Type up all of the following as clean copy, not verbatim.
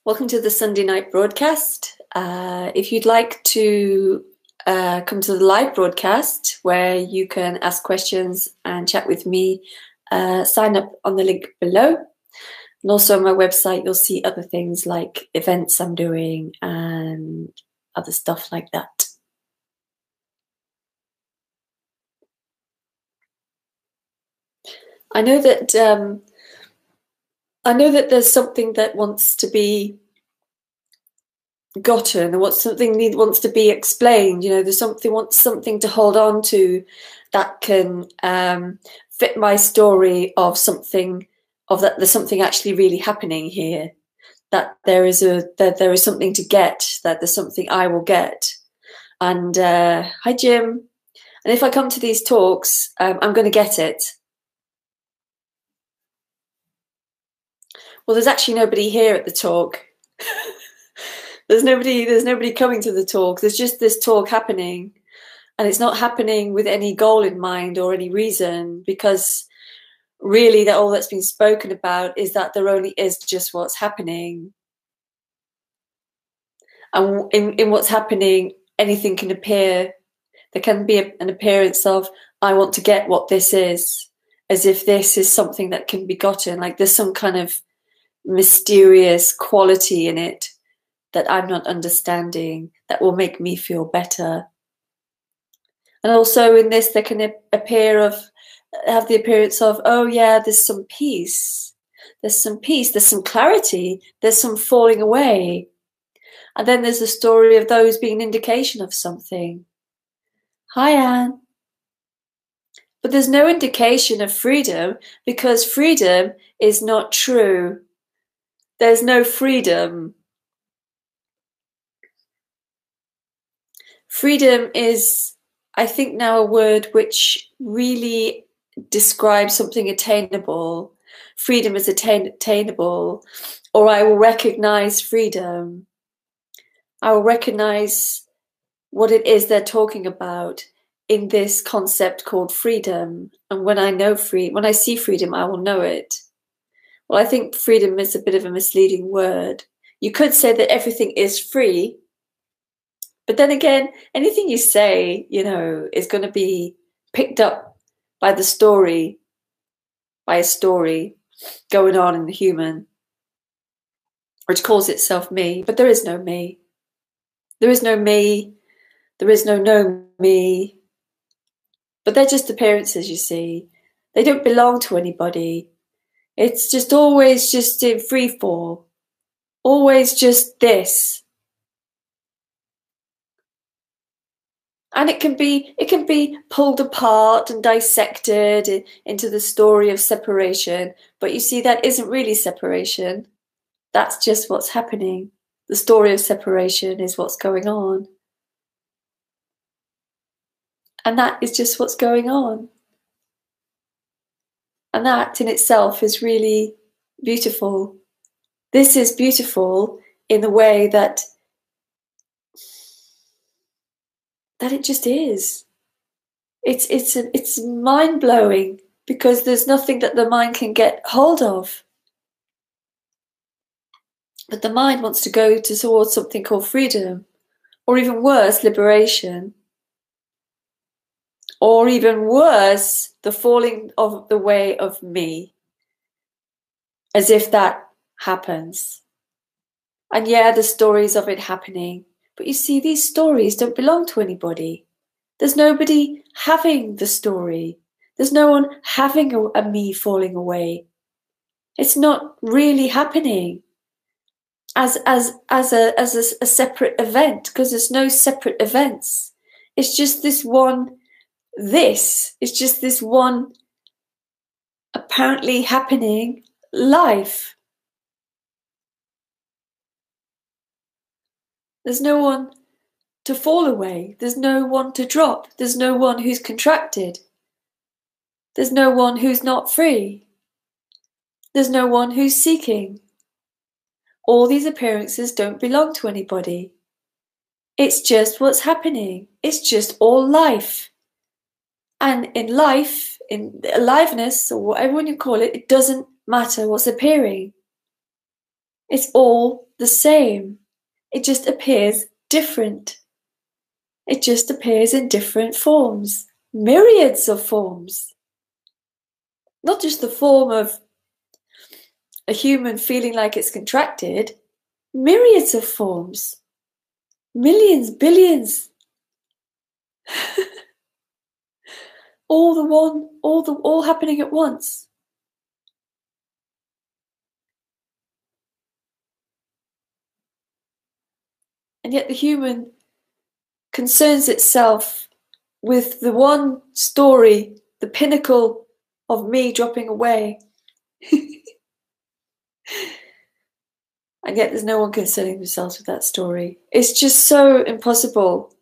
Welcome to the Sunday night broadcast. If you'd like to come to the live broadcast where you can ask questions and chat with me, sign up on the link below. And also on my website, you'll see other things like events I'm doing and other stuff like that. I know that there's something that wants to be gotten, or something wants to be explained. You know, there's something to hold on to that can fit my story of something that there's something actually really happening here. That there is something to get. That there's something I will get. And hi, Jim. And if I come to these talks, I'm going to get it. Well, there's actually nobody here at the talk. There's nobody coming to the talk. There's just this talk happening, and it's not happening with any goal in mind or any reason, because really that all that's been spoken about is that there only is just what's happening. And in what's happening, anything can appear. There can be an appearance of, I want to get what this is, as if this is something that can be gotten, like there's some kind of mysterious quality in it that I'm not understanding that will make me feel better. And also in this, there can have the appearance of, oh yeah, there's some peace, there's some clarity, there's some falling away. And then there's the story of those being an indication of something. Hi, Anne. But there's no indication of freedom, because freedom is not true. There's no freedom. Freedom is, I think, now a word which really describes something attainable. Freedom is attainable, or I will recognize freedom. I will recognize what it is they're talking about in this concept called freedom. And when I see freedom, I will know it. Well, I think freedom is a bit of a misleading word. You could say that everything is free, but then again, anything you say, you know, is going to be picked up by a story going on in the human, which calls itself me. But there is no me. There is no me. There is no me. But they're just appearances, you see. They don't belong to anybody. It's just always just in free fall. Always just this. And it can be pulled apart and dissected into the story of separation. But you see, that isn't really separation. That's just what's happening. The story of separation is what's going on. And that is just what's going on. And that in itself is really beautiful. This is beautiful in the way that it just is. It's mind-blowing, because there's nothing that the mind can get hold of. But the mind wants to go towards something called freedom, or even worse, liberation, or even worse, the falling of the way of me, as if that happens. And yeah, the stories of it happening. But you see, these stories don't belong to anybody. There's nobody having the story. There's no one having a me falling away. It's not really happening as a separate event, because there's no separate events. It's just this one. It's just this one apparently happening life. There's no one to fall away. There's no one to drop. There's no one who's contracted. There's no one who's not free. There's no one who's seeking. All these appearances don't belong to anybody. It's just what's happening. It's just all life. And in life, in aliveness, or whatever you call it, it doesn't matter what's appearing. It's all the same. It just appears different. It just appears in different forms. Myriads of forms. Not just the form of a human feeling like it's contracted. Myriads of forms. Millions, billions. all happening at once. And yet the human concerns itself with the one story, the pinnacle of me dropping away. And yet there's no one concerning themselves with that story. It's just so impossible.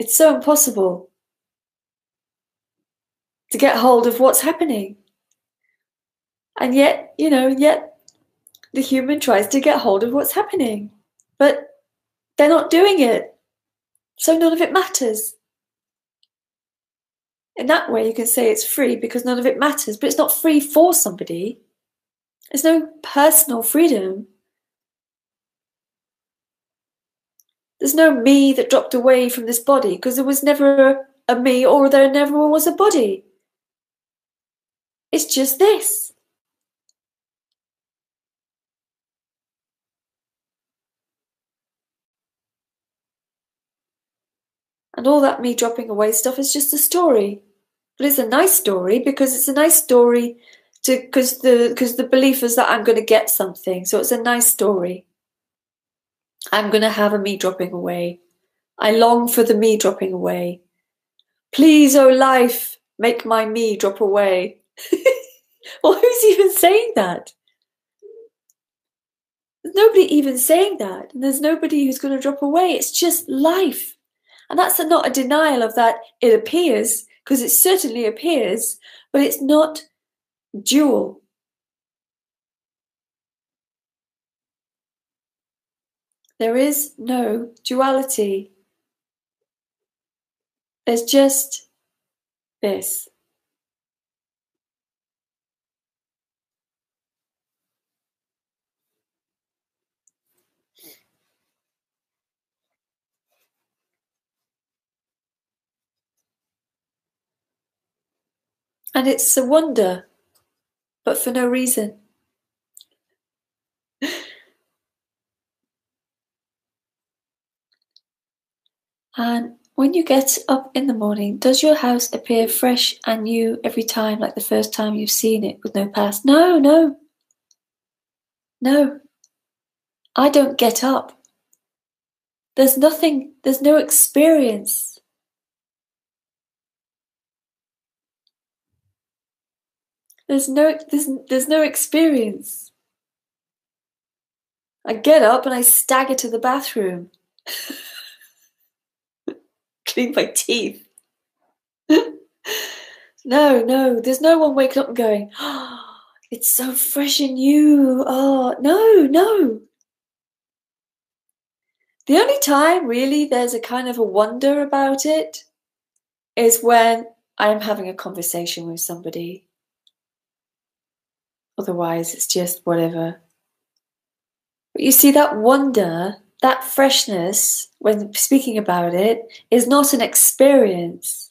It's so impossible to get hold of what's happening. And yet, yet the human tries to get hold of what's happening. But they're not doing it. So none of it matters. In that way, you can say it's free because none of it matters, but it's not free for somebody. There's no personal freedom. There's no me that dropped away from this body because there was never a me or there never was a body. It's just this. And all that me dropping away stuff is just a story. But it's a nice story because it's a nice story because the belief is that I'm going to get something. So it's a nice story. I'm going to have a me dropping away. I long for the me dropping away. Please, oh life, make my me drop away. Well, who's even saying that? There's nobody even saying that. And there's nobody who's going to drop away. It's just life. And that's not a denial of that it appears, because it certainly appears, but it's not dual. There is no duality. There's just this. And it's a wonder, but for no reason. And when you get up in the morning, does your house appear fresh and new every time, like the first time you've seen it with no past? No, no. No. I don't get up. There's nothing, there's no experience. There's no experience. I get up and I stagger to the bathroom. Clean my teeth. No, there's no one waking up and going, oh, it's so fresh and new. Oh, no. The only time really there's a kind of a wonder about it is when I'm having a conversation with somebody. Otherwise, it's just whatever. But you see, that wonder, that freshness, when speaking about it, is not an experience.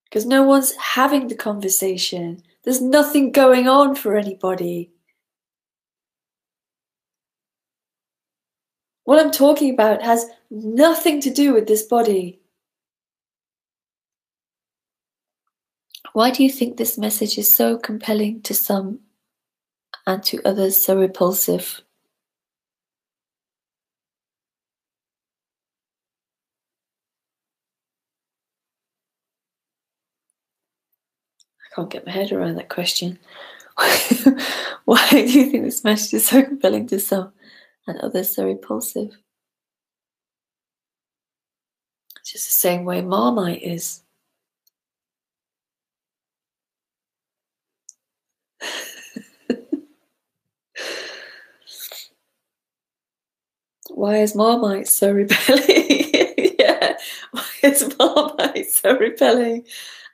Because no one's having the conversation. There's nothing going on for anybody. What I'm talking about has nothing to do with this body. Why do you think this message is so compelling to some and to others so repulsive? I can't get my head around that question. Why do you think this message is so compelling to some and others so repulsive? It's just the same way Marmite is. Why is Marmite so repelling? Yeah, why is Marmite so repelling?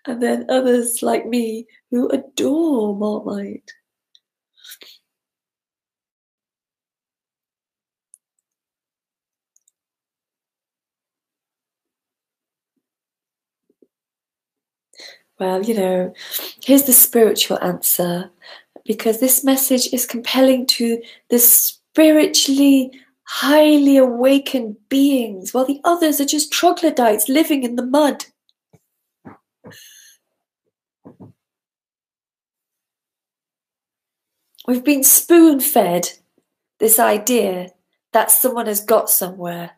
And then others like me who adore Marmite. Well, here's the spiritual answer, because this message is compelling to the spiritually highly awakened beings, while the others are just troglodytes living in the mud. We've been spoon-fed this idea that someone has got somewhere.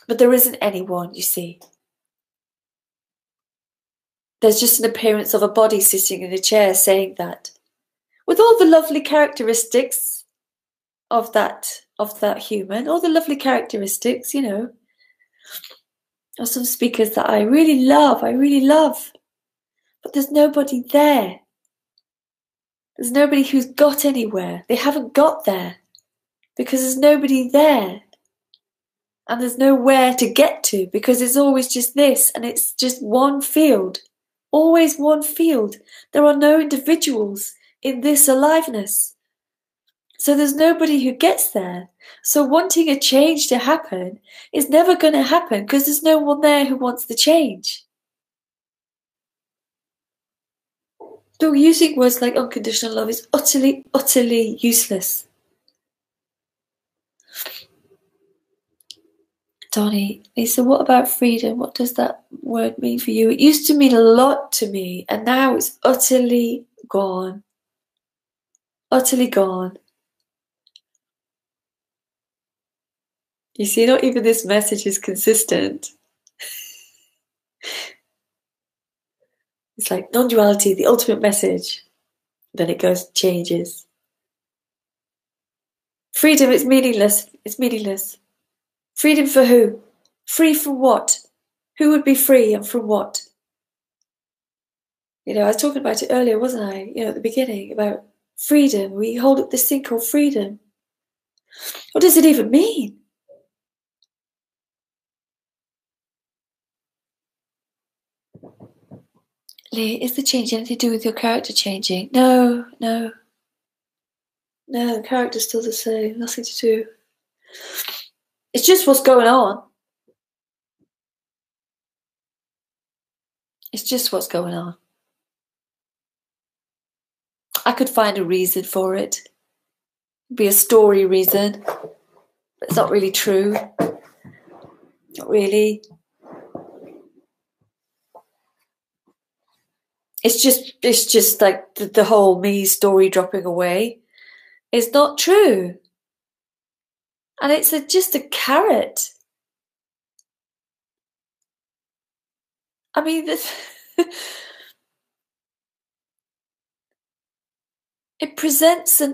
But there isn't anyone, you see. There's just an appearance of a body sitting in a chair saying that, with all the lovely characteristics of that human, all the lovely characteristics, of some speakers that I really love. But there's nobody there. There's nobody who's got anywhere. They haven't got there because there's nobody there. And there's nowhere to get to because it's always just this, and it's just one field. Always one field. There are no individuals in this aliveness. So there's nobody who gets there. So wanting a change to happen is never going to happen because there's no one there who wants the change. So using words like unconditional love is utterly, utterly useless. Donnie, Lisa, what about freedom? What does that word mean for you? It used to mean a lot to me, and now it's utterly gone. Utterly gone. You see, not even this message is consistent. It's like non-duality, the ultimate message. Then it goes, changes. Freedom, it's meaningless. It's meaningless. Freedom for who? Free from what? Who would be free and from what? I was talking about it earlier, wasn't I? At the beginning, about freedom. We hold up this thing called freedom. What does it even mean? Lee, is the change anything to do with your character changing? No. No, the character's still the same. Nothing to do. It's just what's going on. It's just what's going on. I could find a reason for it. It'd be a story reason. But it's not really true. Not really. It's just like the whole me story dropping away is not true. And it's just a carrot. I mean, it presents a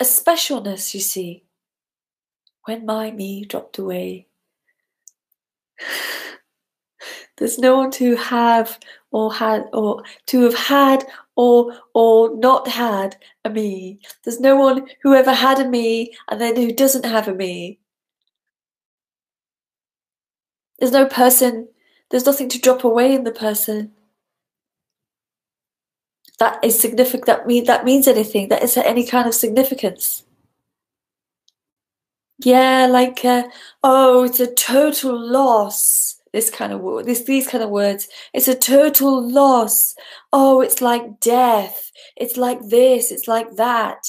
specialness, you see. When my me dropped away, there's no one to have or to have had or not had a me. There's no one who ever had a me and then who doesn't have a me. There's no person. There's nothing to drop away in the person. That is significant. That means anything. That is any kind of significance. Yeah, like it's a total loss. These kind of words. It's a total loss. Oh, it's like death. It's like this. It's like that.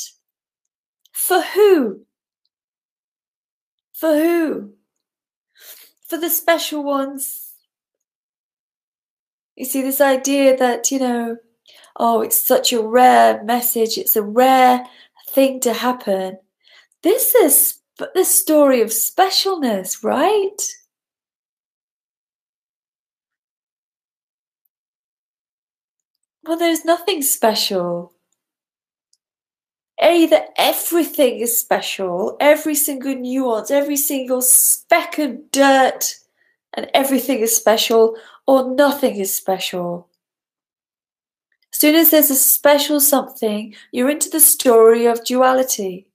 For who? For who? For the special ones. You see, this idea that, oh, it's such a rare message. It's a rare thing to happen. This is the story of specialness, right? Well, there's nothing special. Either everything is special, every single nuance, every single speck of dirt, and everything is special, or nothing is special. As soon as there's a special something, you're into the story of duality.